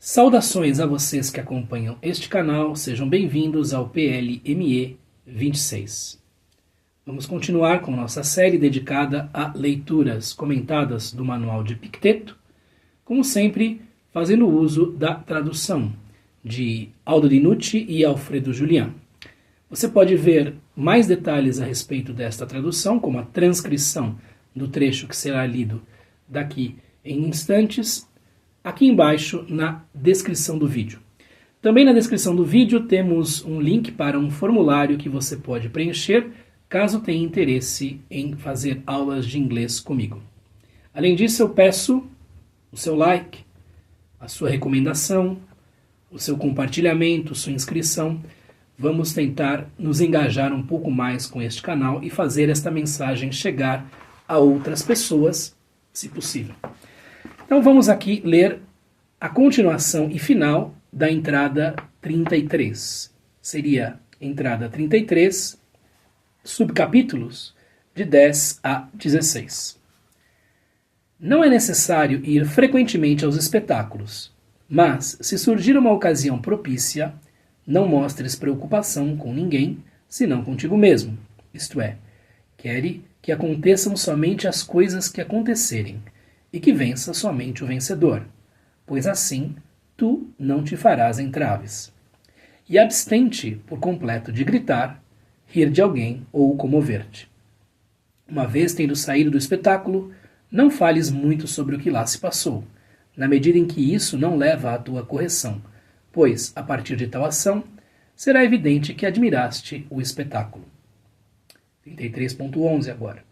Saudações a vocês que acompanham este canal, sejam bem-vindos ao PLME 26. Vamos continuar com nossa série dedicada a leituras comentadas do Manual de Epicteto, como sempre fazendo uso da tradução de Aldo Di Nucci e Alfredo Julian. Você pode ver mais detalhes a respeito desta tradução, como a transcrição do trecho que será lido daqui em instantes, aqui embaixo na descrição do vídeo. Também na descrição do vídeo temos um link para um formulário que você pode preencher caso tenha interesse em fazer aulas de inglês comigo. Além disso, eu peço o seu like, a sua recomendação, o seu compartilhamento, sua inscrição. Vamos tentar nos engajar um pouco mais com este canal e fazer esta mensagem chegar a outras pessoas, se possível. Então vamos aqui ler a continuação e final da entrada 33. Seria entrada 33, subcapítulos de 10 a 16. Não é necessário ir frequentemente aos espetáculos, mas, se surgir uma ocasião propícia, não mostres preocupação com ninguém, senão contigo mesmo. Isto é, quere que aconteçam somente as coisas que acontecerem, e que vença somente o vencedor, pois assim tu não te farás entraves. E abstente por completo de gritar, rir de alguém ou comover-te. Uma vez tendo saído do espetáculo, não fales muito sobre o que lá se passou, na medida em que isso não leva à tua correção, pois, a partir de tal ação, será evidente que admiraste o espetáculo. 33.11 agora.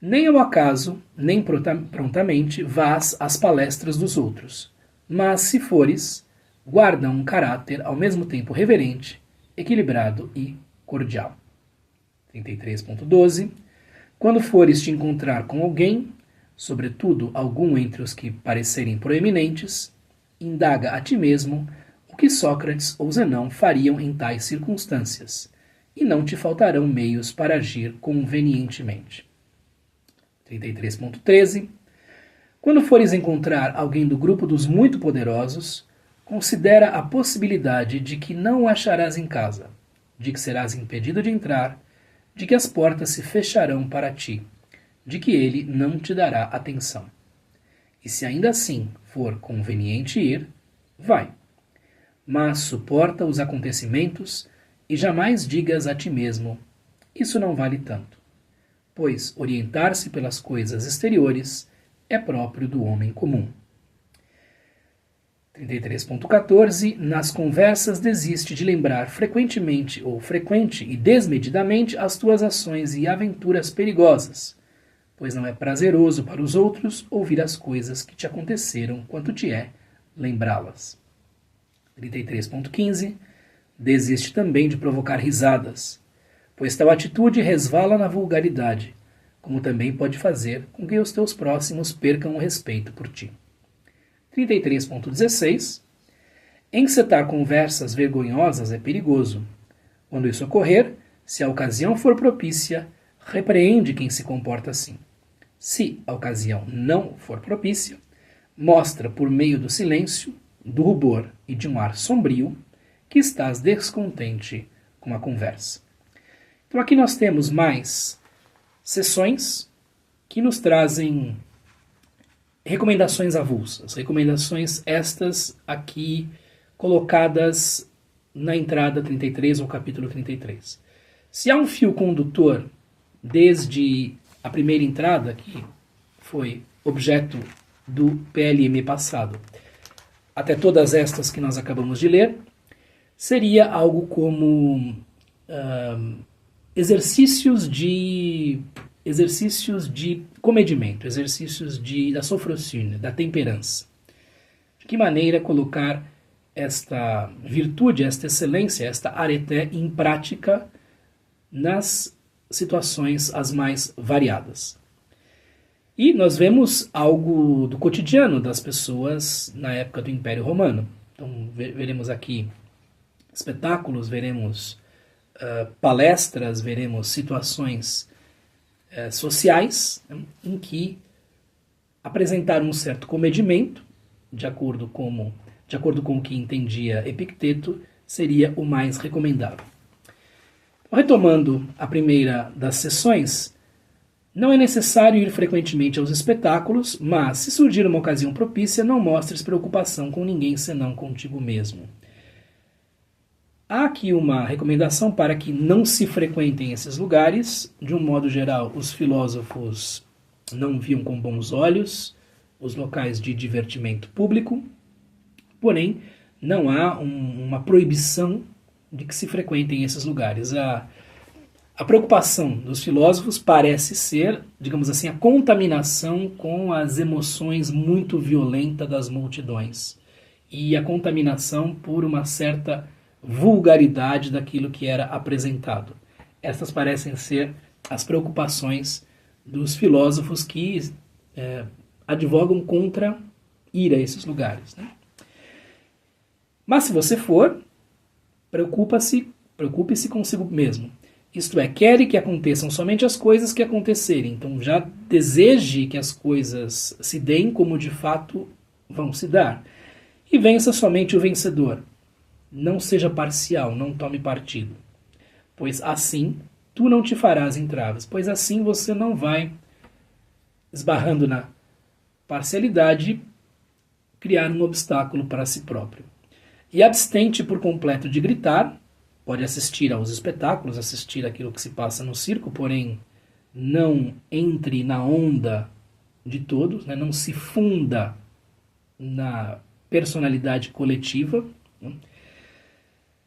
Nem ao acaso, nem prontamente vás às palestras dos outros, mas, se fores, guarda um caráter ao mesmo tempo reverente, equilibrado e cordial. 33.12. Quando fores te encontrar com alguém, sobretudo algum entre os que parecerem proeminentes, indaga a ti mesmo o que Sócrates ou Zenão fariam em tais circunstâncias, e não te faltarão meios para agir convenientemente. 33.13. Quando fores encontrar alguém do grupo dos muito poderosos, considera a possibilidade de que não o acharás em casa, de que serás impedido de entrar, de que as portas se fecharão para ti, de que ele não te dará atenção. E se ainda assim for conveniente ir, vai. Mas suporta os acontecimentos e jamais digas a ti mesmo, isso não vale tanto, pois orientar-se pelas coisas exteriores é próprio do homem comum. 33.14. Nas conversas desiste de lembrar frequentemente ou frequente e desmedidamente as tuas ações e aventuras perigosas, pois não é prazeroso para os outros ouvir as coisas que te aconteceram quanto te é lembrá-las. 33.15. Desiste também de provocar risadas, pois tal atitude resvala na vulgaridade, como também pode fazer com que os teus próximos percam o respeito por ti. 33.16. Encetar conversas vergonhosas é perigoso. Quando isso ocorrer, se a ocasião for propícia, repreende quem se comporta assim. Se a ocasião não for propícia, mostra por meio do silêncio, do rubor e de um ar sombrio que estás descontente com a conversa. Então aqui nós temos mais sessões que nos trazem recomendações avulsas, recomendações estas aqui colocadas na entrada 33 ou capítulo 33. Se há um fio condutor desde a primeira entrada, que foi objeto do PLM passado, até todas estas que nós acabamos de ler, seria algo como exercícios de comedimento, exercícios da sofrosine, da temperança. De que maneira colocar esta virtude, esta excelência, esta arete em prática nas situações as mais variadas. E nós vemos algo do cotidiano das pessoas na época do Império Romano. Então veremos aqui espetáculos, veremos palestras, veremos situações sociais, né, em que apresentaram um certo comedimento de acordo com o que entendia Epicteto, seria o mais recomendável. Retomando a primeira das sessões, não é necessário ir frequentemente aos espetáculos, mas, se surgir uma ocasião propícia, não mostres preocupação com ninguém senão contigo mesmo. Há aqui uma recomendação para que não se frequentem esses lugares. De um modo geral, os filósofos não viam com bons olhos os locais de divertimento público, porém, não há uma proibição de que se frequentem esses lugares. A preocupação dos filósofos parece ser, digamos assim, a contaminação com as emoções muito violentas das multidões e a contaminação por uma certa vulgaridade daquilo que era apresentado. Estas parecem ser as preocupações dos filósofos que advogam contra ir a esses lugares, né? Mas se você for, preocupe-se consigo mesmo. Isto é, quere que aconteçam somente as coisas que acontecerem. Então já deseje que as coisas se deem como de fato vão se dar. E vença somente o vencedor. Não seja parcial, não tome partido. Pois assim tu não te farás entraves. Pois assim você não vai, esbarrando na parcialidade, criar um obstáculo para si próprio. E abstente por completo de gritar. Pode assistir aos espetáculos, assistir aquilo que se passa no circo, porém não entre na onda de todos, né? Não se funda na personalidade coletiva. Né?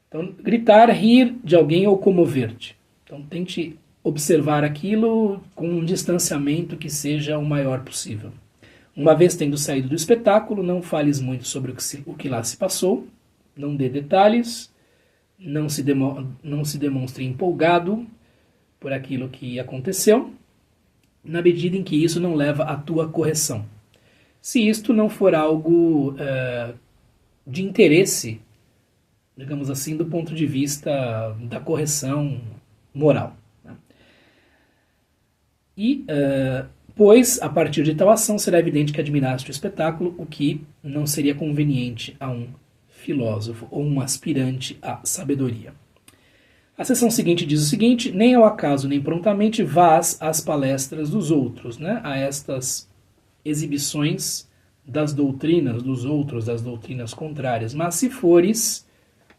Então, gritar, rir de alguém ou comover-te. Então, tente observar aquilo com um distanciamento que seja o maior possível. Uma vez tendo saído do espetáculo, não fales muito sobre o que lá se passou, não dê detalhes, não se demonstre empolgado por aquilo que aconteceu, na medida em que isso não leva à tua correção. Se isto não for algo de interesse, digamos assim, do ponto de vista da correção moral. Né? E, pois, a partir de tal ação, será evidente que admiraste o espetáculo, o que não seria conveniente a um filósofo ou um aspirante à sabedoria. A seção seguinte diz o seguinte: nem ao acaso nem prontamente vás às palestras dos outros, né? A estas exibições das doutrinas dos outros, das doutrinas contrárias. Mas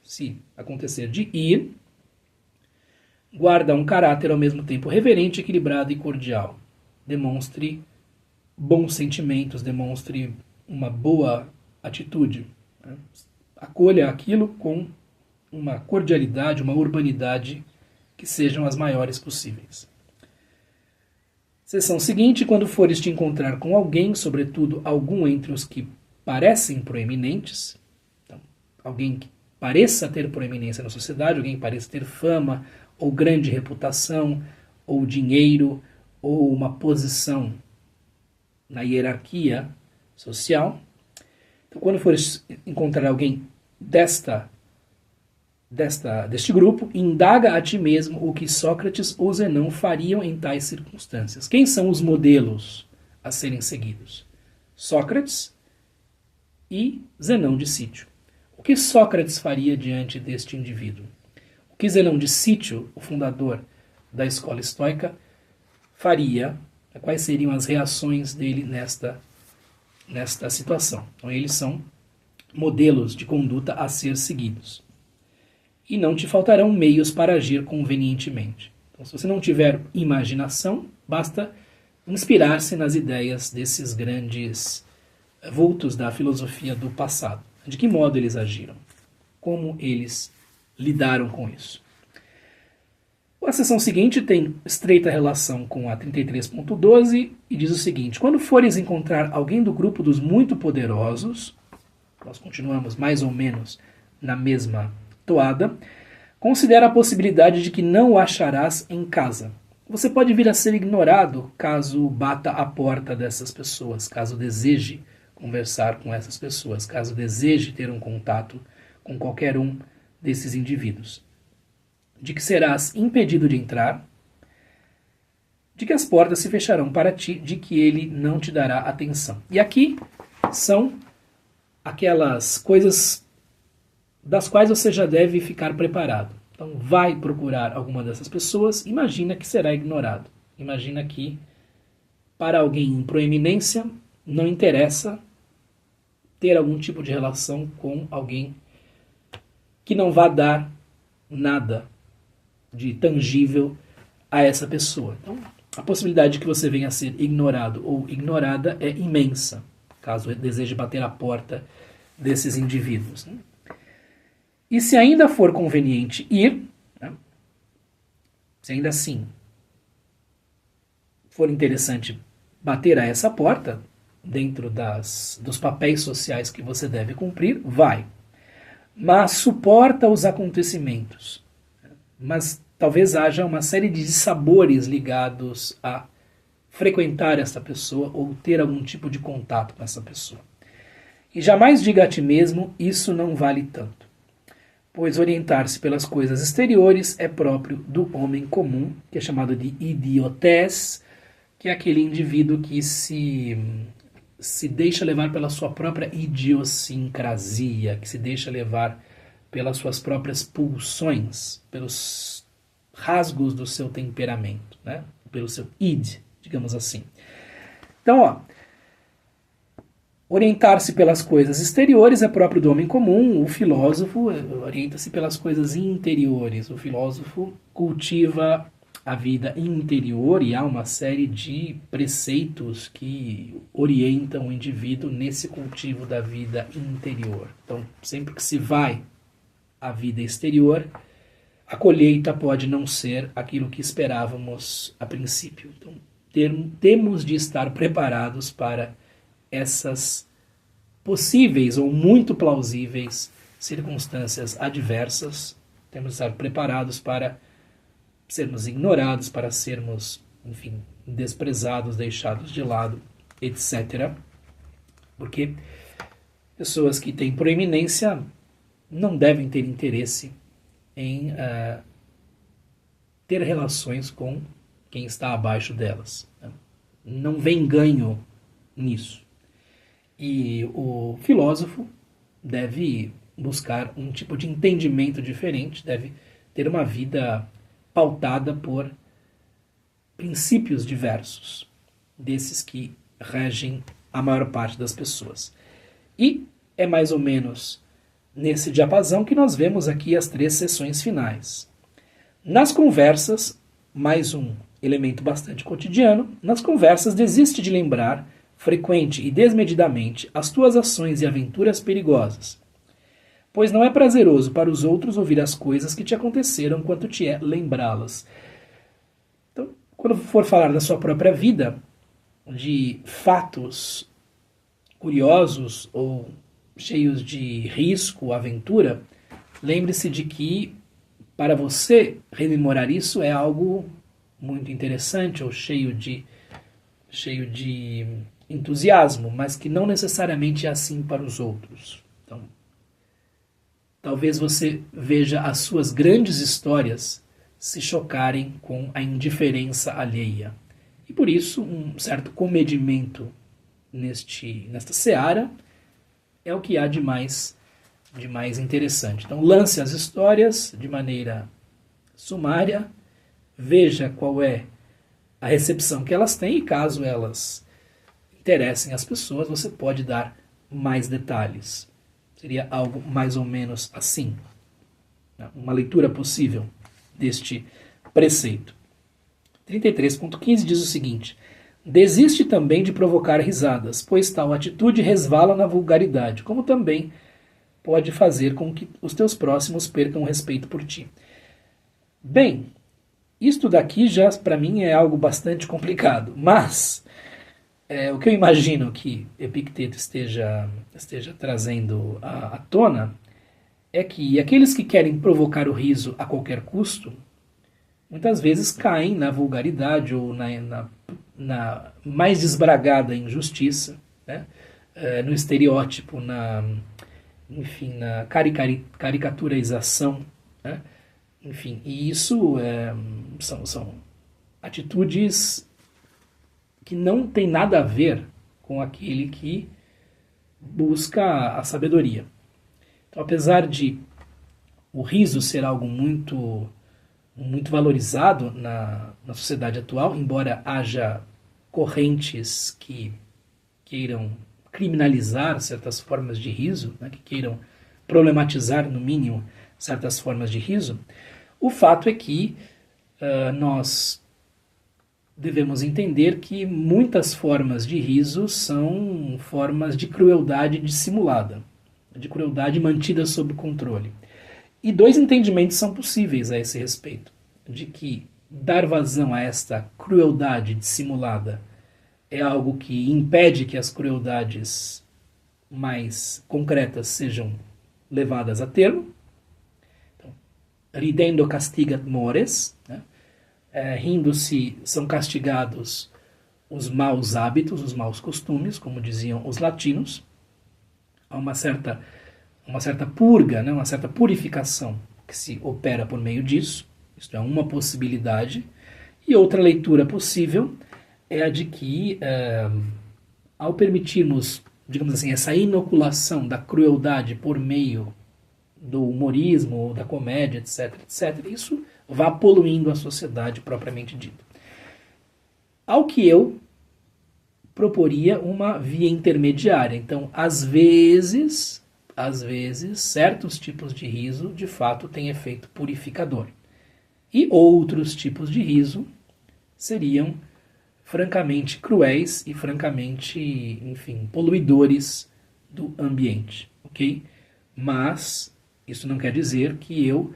se acontecer de ir, guarda um caráter ao mesmo tempo reverente, equilibrado e cordial. Demonstre bons sentimentos, demonstre uma boa atitude. Né? Acolha aquilo com uma cordialidade, uma urbanidade que sejam as maiores possíveis. Seção seguinte: quando fores te encontrar com alguém, sobretudo algum entre os que parecem proeminentes, então, alguém que pareça ter proeminência na sociedade, alguém que pareça ter fama, ou grande reputação, ou dinheiro, ou uma posição na hierarquia social. Então, quando fores encontrar alguém deste grupo, indaga a ti mesmo o que Sócrates ou Zenão fariam em tais circunstâncias. Quem são os modelos a serem seguidos? Sócrates e Zenão de Sítio. O que Sócrates faria diante deste indivíduo? O que Zenão de Sítio, o fundador da escola estoica, faria? Quais seriam as reações dele nesta situação? Então, eles são modelos de conduta a ser seguidos. E não te faltarão meios para agir convenientemente. Então, se você não tiver imaginação, basta inspirar-se nas ideias desses grandes vultos da filosofia do passado. De que modo eles agiram? Como eles lidaram com isso? A seção seguinte tem estreita relação com a 33.12 e diz o seguinte: quando fores encontrar alguém do grupo dos muito poderosos, nós continuamos mais ou menos na mesma toada, considera a possibilidade de que não o acharás em casa. Você pode vir a ser ignorado caso bata à porta dessas pessoas, caso deseje conversar com essas pessoas, caso deseje ter um contato com qualquer um desses indivíduos. De que serás impedido de entrar, de que as portas se fecharão para ti, de que ele não te dará atenção. E aqui são aquelas coisas das quais você já deve ficar preparado. Então, vai procurar alguma dessas pessoas, imagina que será ignorado. Imagina que, para alguém em proeminência, não interessa ter algum tipo de relação com alguém que não vá dar nada de tangível a essa pessoa. Então, a possibilidade de que você venha a ser ignorado ou ignorada é imensa, caso deseje bater a porta desses indivíduos. E se ainda for conveniente ir, né, se ainda assim for interessante bater a essa porta, dentro dos papéis sociais que você deve cumprir, vai. Mas suporta os acontecimentos. Mas talvez haja uma série de dissabores ligados a frequentar essa pessoa ou ter algum tipo de contato com essa pessoa. E jamais diga a ti mesmo, isso não vale tanto. Pois orientar-se pelas coisas exteriores é próprio do homem comum, que é chamado de idiotez, que é aquele indivíduo que se deixa levar pela sua própria idiosincrasia, que se deixa levar pelas suas próprias pulsões, pelos rasgos do seu temperamento, né? Pelo seu id, digamos assim. Então, orientar-se pelas coisas exteriores é próprio do homem comum, o filósofo orienta-se pelas coisas interiores, o filósofo cultiva a vida interior e há uma série de preceitos que orientam o indivíduo nesse cultivo da vida interior. Então, sempre que se vai à vida exterior, a colheita pode não ser aquilo que esperávamos a princípio. Então, temos de estar preparados para essas possíveis ou muito plausíveis circunstâncias adversas. Temos de estar preparados para sermos ignorados, para sermos, enfim, desprezados, deixados de lado, etc. Porque pessoas que têm proeminência não devem ter interesse em ter relações com quem está abaixo delas. Não vem ganho nisso. E o filósofo deve buscar um tipo de entendimento diferente, deve ter uma vida pautada por princípios diversos, desses que regem a maior parte das pessoas. E é mais ou menos nesse diapasão que nós vemos aqui as 3 sessões finais. Nas conversas, mais um elemento bastante cotidiano, nas conversas desiste de lembrar, frequente e desmedidamente, as tuas ações e aventuras perigosas, pois não é prazeroso para os outros ouvir as coisas que te aconteceram quanto te é lembrá-las. Então, quando for falar da sua própria vida, de fatos curiosos ou cheios de risco, aventura, lembre-se de que para você rememorar isso é algo muito interessante ou cheio de entusiasmo, mas que não necessariamente é assim para os outros. Então, talvez você veja as suas grandes histórias se chocarem com a indiferença alheia. E por isso, um certo comedimento nesta seara é o que há de mais interessante. Então, lance as histórias de maneira sumária, veja qual é a recepção que elas têm e caso elas interessem as pessoas, você pode dar mais detalhes. Seria algo mais ou menos assim. Uma leitura possível deste preceito. 33.15 diz o seguinte: desiste também de provocar risadas, pois tal atitude resvala na vulgaridade, como também pode fazer com que os teus próximos percam o respeito por ti. Bem, isto daqui já para mim é algo bastante complicado, mas o que eu imagino que Epicteto esteja trazendo à tona é que aqueles que querem provocar o riso a qualquer custo, muitas vezes caem na vulgaridade ou na mais desbragada injustiça, né? No estereótipo, na caricaturização, né? Enfim, e isso são atitudes que não tem nada a ver com aquele que busca a sabedoria. Então, apesar de o riso ser algo muito valorizado na sociedade atual, embora haja correntes que queiram criminalizar certas formas de riso, né, que queiram problematizar, no mínimo, certas formas de riso, o fato é que nós devemos entender que muitas formas de riso são formas de crueldade dissimulada, de crueldade mantida sob controle. E dois entendimentos são possíveis a esse respeito, de que dar vazão a esta crueldade dissimulada é algo que impede que as crueldades mais concretas sejam levadas a termo. Então, ridendo castigat mores, né? Rindo-se são castigados os maus hábitos, os maus costumes, como diziam os latinos. Há uma certa purga, né? Uma certa purificação que se opera por meio disso. Isto é uma possibilidade. E outra leitura possível é a de que, ao permitirmos, digamos assim, essa inoculação da crueldade por meio do humorismo, ou da comédia, etc., etc., isso vá poluindo a sociedade propriamente dita. Ao que eu proporia uma via intermediária. Então, às vezes, certos tipos de riso, de fato, têm efeito purificador. E outros tipos de riso seriam francamente cruéis e francamente, enfim, poluidores do ambiente, ok? Mas isso não quer dizer que eu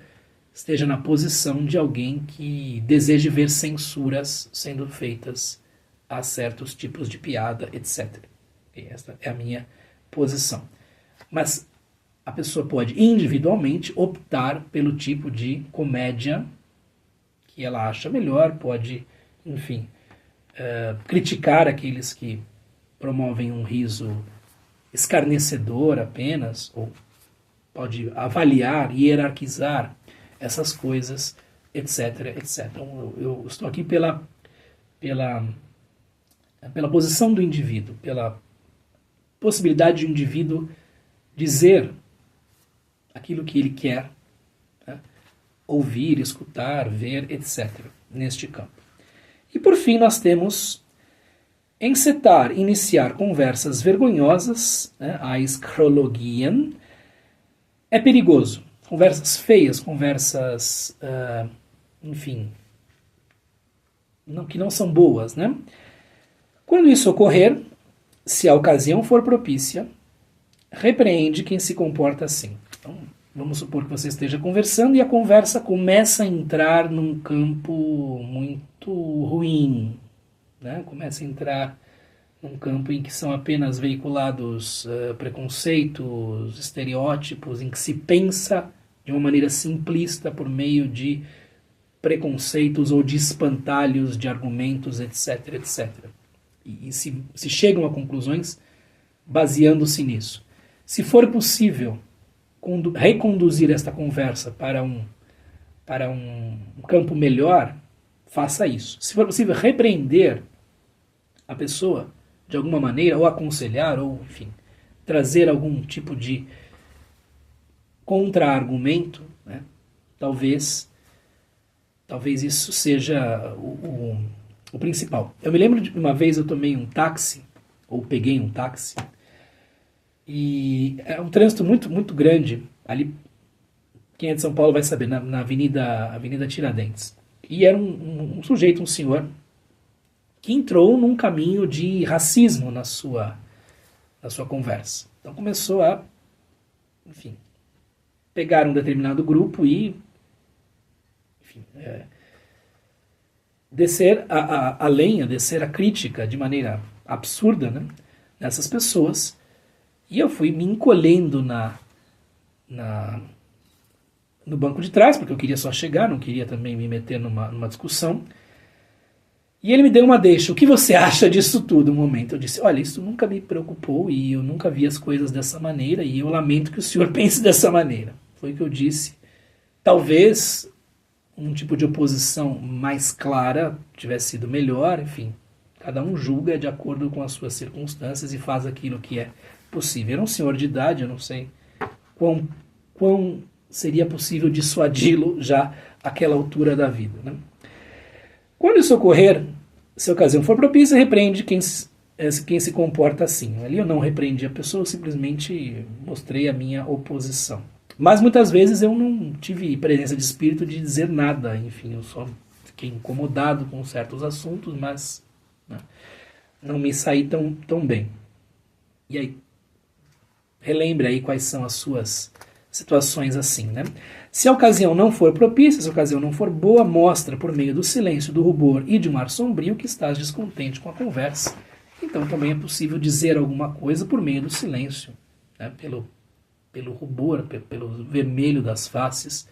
esteja na posição de alguém que deseje ver censuras sendo feitas a certos tipos de piada, etc. E esta é a minha posição. Mas a pessoa pode individualmente optar pelo tipo de comédia que ela acha melhor, pode, enfim, criticar aqueles que promovem um riso escarnecedor apenas, ou pode avaliar, hierarquizar essas coisas, etc, etc. Então, eu estou aqui pela posição do indivíduo, pela possibilidade de um indivíduo dizer aquilo que ele quer, né? Ouvir, escutar, ver, etc, neste campo. E por fim nós temos iniciar conversas vergonhosas, né? A escrologian, é perigoso. Conversas feias, conversas, enfim, que não são boas, né? Quando isso ocorrer, se a ocasião for propícia, repreende quem se comporta assim. Então, vamos supor que você esteja conversando e a conversa começa a entrar num campo muito ruim, né? Começa a entrar num campo em que são apenas veiculados preconceitos, estereótipos, em que se pensa de uma maneira simplista por meio de preconceitos ou de espantalhos de argumentos, etc, etc. E se chegam a conclusões baseando-se nisso. Se for possível reconduzir esta conversa para um campo melhor, faça isso. Se for possível repreender a pessoa de alguma maneira, ou aconselhar, ou, enfim, trazer algum tipo de contra-argumento, né? Talvez isso seja o principal. Eu me lembro de uma vez eu tomei um táxi, ou peguei um táxi, e é um trânsito muito, muito grande, ali, quem é de São Paulo vai saber, na Avenida Tiradentes. E era um sujeito, um senhor, que entrou num caminho de racismo na sua conversa. Então começou a, enfim, pegar um determinado grupo e, enfim, descer a lenha, descer a crítica de maneira absurda, né, nessas pessoas. E eu fui me encolhendo no banco de trás, porque eu queria só chegar, não queria também me meter numa discussão. E ele me deu uma deixa. O que você acha disso tudo? Um momento. Eu disse, olha, isso nunca me preocupou e eu nunca vi as coisas dessa maneira e eu lamento que o senhor pense dessa maneira. Foi o que eu disse. Talvez um tipo de oposição mais clara tivesse sido melhor, enfim. Cada um julga de acordo com as suas circunstâncias e faz aquilo que é possível. Era um senhor de idade, eu não sei quão seria possível dissuadi-lo já àquela altura da vida, né? Quando isso ocorrer, se a ocasião for propícia, repreende quem se comporta assim. Ali eu não repreendi a pessoa, eu simplesmente mostrei a minha oposição. Mas muitas vezes eu não tive presença de espírito de dizer nada, enfim, eu só fiquei incomodado com certos assuntos, mas, né, não me saí tão bem. E aí, relembre aí quais são as suas situações assim, né? Se a ocasião não for propícia, se a ocasião não for boa, mostra por meio do silêncio, do rubor e de um ar sombrio que estás descontente com a conversa. Então também é possível dizer alguma coisa por meio do silêncio, né? Pelo rubor, pelo vermelho das faces.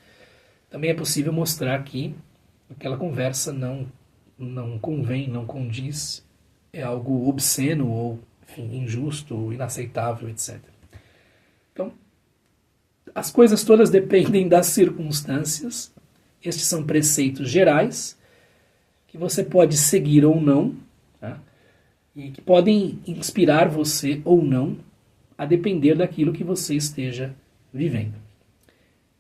Também é possível mostrar que aquela conversa não convém, não condiz, é algo obsceno ou, enfim, injusto, inaceitável, etc. Então, as coisas todas dependem das circunstâncias. Estes são preceitos gerais que você pode seguir ou não, tá? E que podem inspirar você ou não, a depender daquilo que você esteja vivendo.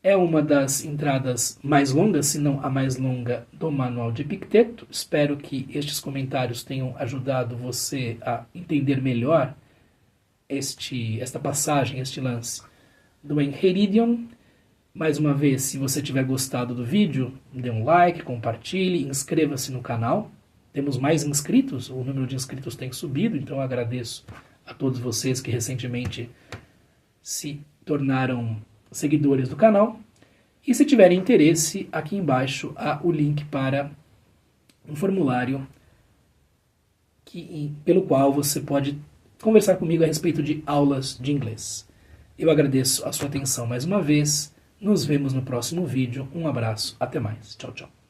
É uma das entradas mais longas, se não a mais longa, do Manual de Epicteto. Espero que estes comentários tenham ajudado você a entender melhor esta passagem, este lance do Enchiridion. Mais uma vez, se você tiver gostado do vídeo, dê um like, compartilhe, inscreva-se no canal. Temos mais inscritos, o número de inscritos tem subido, então eu agradeço a todos vocês que recentemente se tornaram seguidores do canal. E se tiverem interesse, aqui embaixo há o link para um formulário pelo qual você pode conversar comigo a respeito de aulas de inglês. Eu agradeço a sua atenção mais uma vez. Nos vemos no próximo vídeo. Um abraço. Até mais. Tchau, tchau.